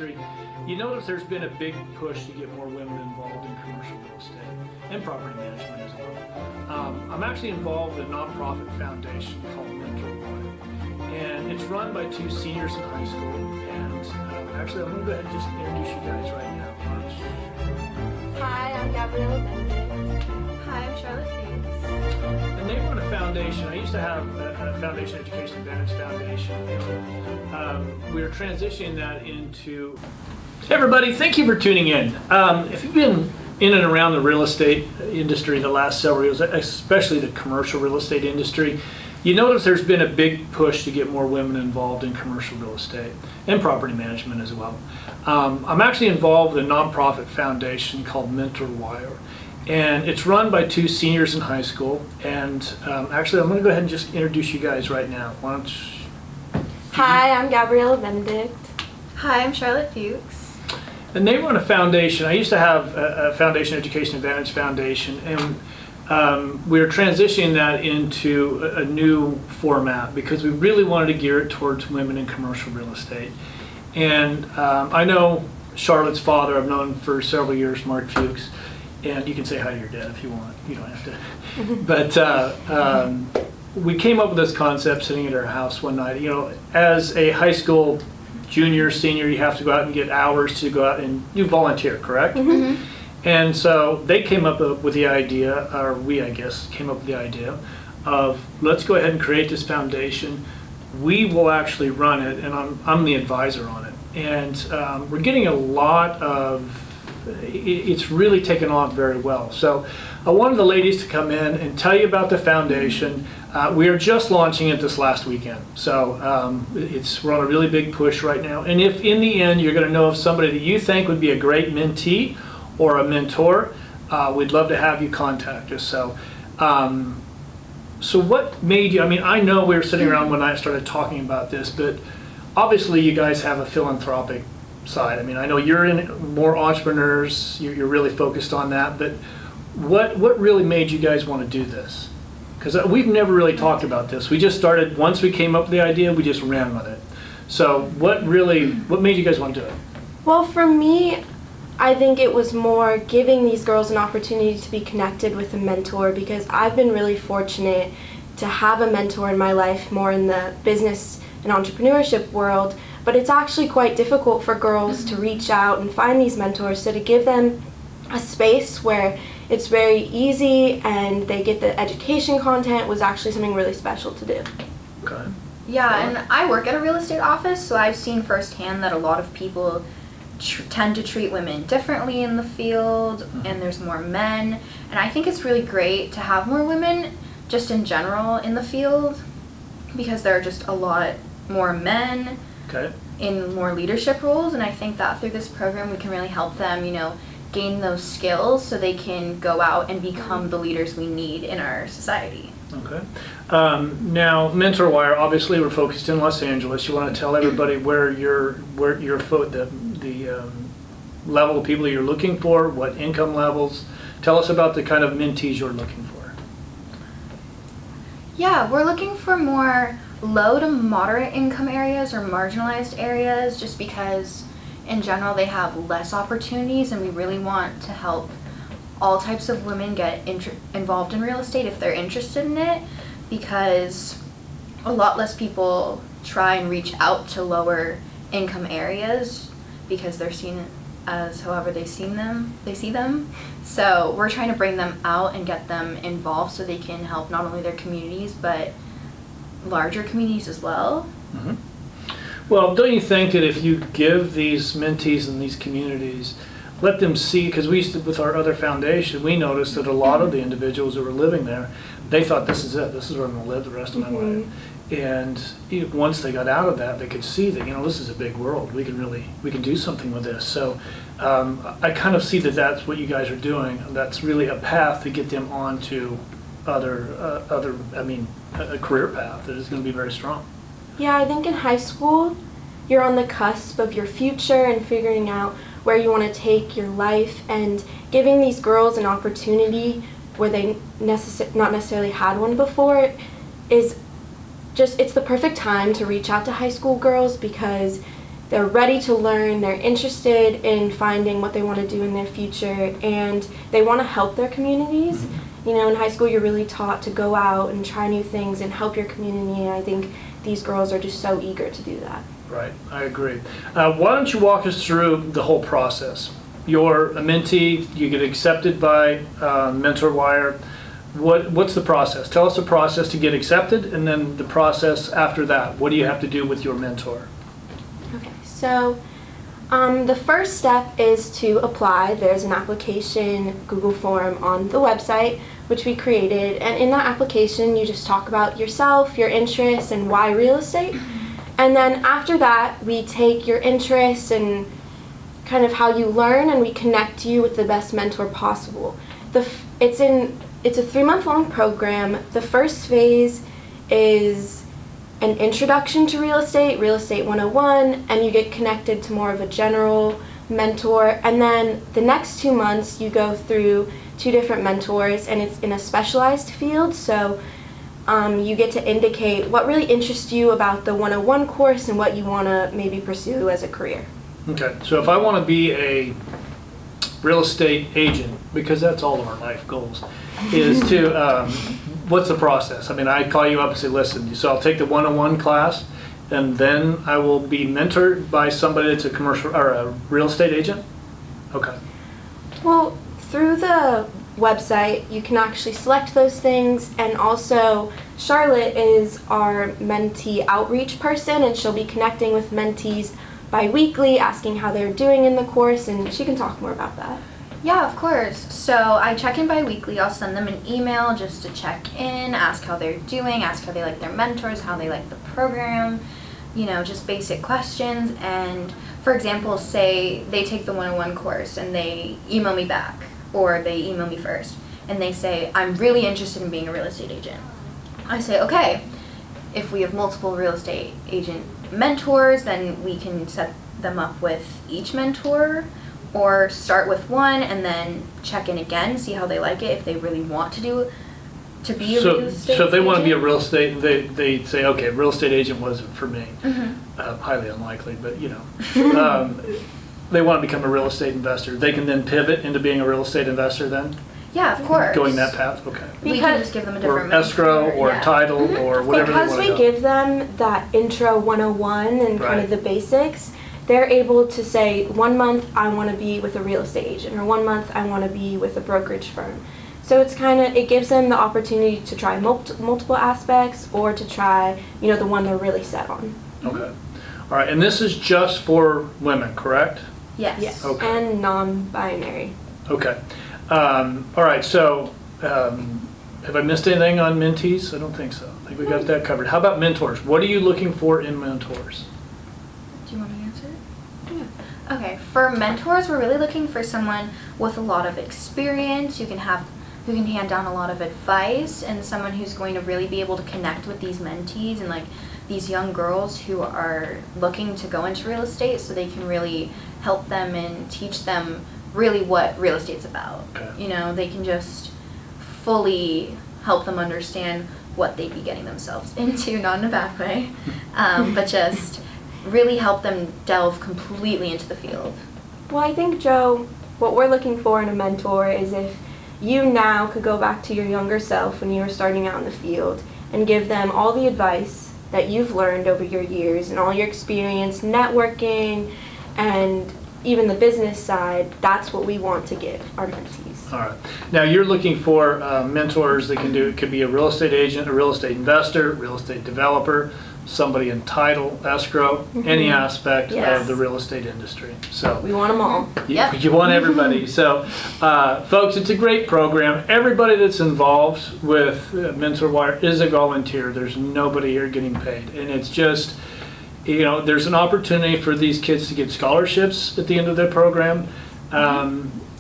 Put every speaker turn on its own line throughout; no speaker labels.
You notice there's been a big push to get more women involved in commercial real estate and property management as well. I'm actually involved with a nonprofit foundation called mentorwire, and it's run by two seniors in high school. And actually, I'm going to go ahead and just introduce you guys right now.
Hi, I'm Gabriella Benedict.
Hi, I'm Charlotte Hughes.
And they run a foundation. I used to have a Foundation Education Advantage Foundation. And, we're transitioning that into... Hey everybody, thank you for tuning in. If you've been in and around the real estate industry the last several years, especially the commercial real estate industry, you notice there's been a big push to get more women involved in commercial real estate and property management as well. I'm actually involved with a nonprofit foundation called mentorwire, and it's run by two seniors in high school. And actually, I'm going to go ahead and just introduce you guys right now. Why don't you...
Hi, I'm Gabriella Benedict.
Hi, I'm Charlotte Fuchs.
And they run a foundation. I used to have a Foundation Education Advantage Foundation, and we're transitioning that into a new format because we really wanted to gear it towards women in commercial real estate. And I know Charlotte's father, I've known for several years, Mark Fuchs, and you can say hi to your dad if you want. You don't have to. But we came up with this concept sitting at our house one night. You know, as a high school junior, senior, you have to go out and get hours to go out and you volunteer, correct?
Mm-hmm.
And so they came up with the idea, or we, I guess, came up with the idea of let's go ahead and create this foundation. We will actually run it, and I'm the advisor on it. And we're getting a lot of, it's really taken off very well. So I wanted the ladies to come in and tell you about the foundation. We are just launching it this last weekend. So we're on a really big push right now. And if in the end you're going to know of somebody that you think would be a great mentee or a mentor, we'd love to have you contact us. So, so what made you, I mean, I know we were sitting around when I started talking about this, but obviously you guys have a philanthropic side. I mean, I know you're in more entrepreneurs, you're really focused on that, but what really made you guys want to do this? Because we've never really talked about this. We just started, once we came up with the idea, we just ran with it. So what made you guys want to do it?
Well, for me, I think it was more giving these girls an opportunity to be connected with a mentor, because I've been really fortunate to have a mentor in my life more in the business and entrepreneurship world, but it's actually quite difficult for girls to reach out and find these mentors. So to give them a space where it's very easy and they get the education content was actually something really special to do.
Okay.
Yeah, and I work at a real estate office, so I've seen firsthand that a lot of people tend to treat women differently in the field, and there's more men. And I think it's really great to have more women just in general in the field, because there are just a lot more men in more leadership roles. And I think that through this program we can really help them, you know, gain those skills so they can go out and become the leaders we need in our society.
Okay. Now, mentorwire, obviously we're focused in Los Angeles. You want to tell everybody where the level of people you're looking for, what income levels. Tell us about the kind of mentees you're looking for.
Yeah, we're looking for more low to moderate income areas or marginalized areas, just because in general they have less opportunities, and we really want to help all types of women get involved in real estate if they're interested in it, because a lot less people try and reach out to lower income areas because they're seen as however they see them. So we're trying to bring them out and get them involved so they can help not only their communities but larger communities as well.
Mm-hmm. Well, don't you think that if you give these mentees in these communities, let them see, because we used to, with our other foundation, we noticed that a lot of the individuals that were living there, they thought this is it, this is where I'm going to live the rest of my life. And once they got out of that, they could see that, you know, this is a big world. We can do something with this. So I kind of see that that's what you guys are doing. That's really a path to get them onto a career path that is going to be very strong.
Yeah, I think in high school, you're on the cusp of your future and figuring out where you want to take your life, and giving these girls an opportunity where they not necessarily had one before is just, it's the perfect time to reach out to high school girls, because they're ready to learn, they're interested in finding what they want to do in their future, and they want to help their communities. You know, in high school you're really taught to go out and try new things and help your community, and I think these girls are just so eager to do that.
Right, I agree. Why don't you walk us through the whole process? You're a mentee, you get accepted by mentorwire. What's the process? Tell us the process to get accepted, and then the process after that. What do you have to do with your mentor?
Okay, so the first step is to apply. There's an application Google form on the website which we created, and in that application you just talk about yourself, your interests, and why real estate. And then after that we take your interests and kind of how you learn, and we connect you with the best mentor possible. It's a 3-month-long program. The first phase is an introduction to real estate 101, and you get connected to more of a general mentor. And then the next 2 months you go through 2 different mentors, and it's in a specialized field. So you get to indicate what really interests you about the 101 course and what you want to maybe pursue as a career.
Okay, so if I want to be a real estate agent, because that's all of our life goals, is to, what's the process? I mean, I call you up and say, listen, so I'll take the 101 class, and then I will be mentored by somebody that's a commercial or a real estate agent? Okay.
Well, through the website you can actually select those things, and also Charlotte is our mentee outreach person, and she'll be connecting with mentees bi-weekly, asking how they're doing in the course, and she can talk more about that.
Yeah, of course. So I check in bi-weekly. I'll send them an email just to check in, ask how they're doing, ask how they like their mentors, how they like the program, you know, just basic questions. And for example, say they take the 101 course and they email me back, or they email me first, and they say, I'm really interested in being a real estate agent. I say, okay, if we have multiple real estate agent mentors, then we can set them up with each mentor, or start with one and then check in again, see how they like it, if they really want to be a real estate
So if they want to be a
agent.
real estate, they say, okay, real estate agent wasn't for me.
Mm-hmm.
Highly unlikely, but you know. They want to become a real estate investor. They can then pivot into being a real estate investor then?
Yeah, of course.
Going that path? Okay.
We can just give them a different
Or escrow
mentor,
or
yeah.
title or whatever they
Because
want to
we
go.
give them that intro 101 and kind
Right.
of the basics, they're able to say, 1 month I want to be with a real estate agent, or 1 month I want to be with a brokerage firm. So it gives them the opportunity to try multiple aspects, or to try, you know, the one they're really set on.
Okay. All right, and this is just for women, correct?
Yes.
Yes.
Okay.
And non-binary.
Okay. All right, so have I missed anything on mentees? I don't think so. I think we got that covered. How about mentors? What are you looking for in mentors?
Do you want me to answer it? Yeah. Okay, for mentors, we're really looking for someone with a lot of experience who can hand down a lot of advice, and someone who's going to really be able to connect with these mentees and like these young girls who are looking to go into real estate, so they can really help them and teach them really what real estate's about.
Okay.
You know, they can just fully help them understand what they'd be getting themselves into, not in a bad way, but just really help them delve completely into the field.
Well, I think, Joe, what we're looking for in a mentor is if you now could go back to your younger self when you were starting out in the field and give them all the advice that you've learned over your years and all your experience networking and even the business side. That's what we want to give our mentees.
All right. Now you're looking for mentors that can do, it could be a real estate agent, a real estate investor, real estate developer, somebody in title, escrow, any aspect
Yes.
of the real estate industry. So
We want them all.
Yep.
you want everybody. So folks, it's a great program. Everybody that's involved with mentorwire is a volunteer. There's nobody here getting paid. And it's just, you know, there's an opportunity for these kids to get scholarships at the end of their program.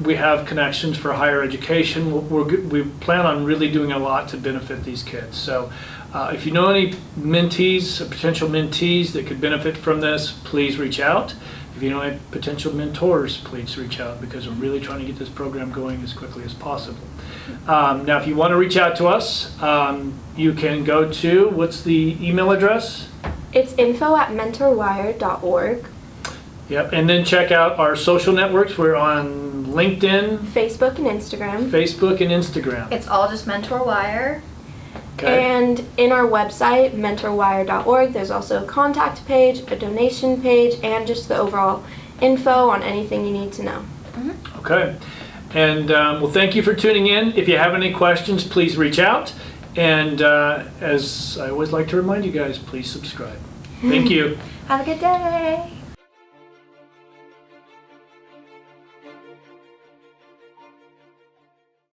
We have connections for higher education. We plan on really doing a lot to benefit these kids. So if you know any mentees, potential mentees that could benefit from this, please reach out. If you know any potential mentors, please reach out, because we're really trying to get this program going as quickly as possible. Now, if you want to reach out to us, you can go to, what's the email address?
It's info@mentorwire.org,
Yep, and then check out our social networks. We're on LinkedIn,
Facebook and Instagram.
Facebook, and Instagram.
It's all just mentorwire.
Okay.
And in our website, mentorwire.org, there's also a contact page, a donation page, and just the overall info on anything you need to know.
Okay. And well, thank you for tuning in. If you have any questions, please reach out. And as I always like to remind you guys, please subscribe. Thank you.
Have a good day.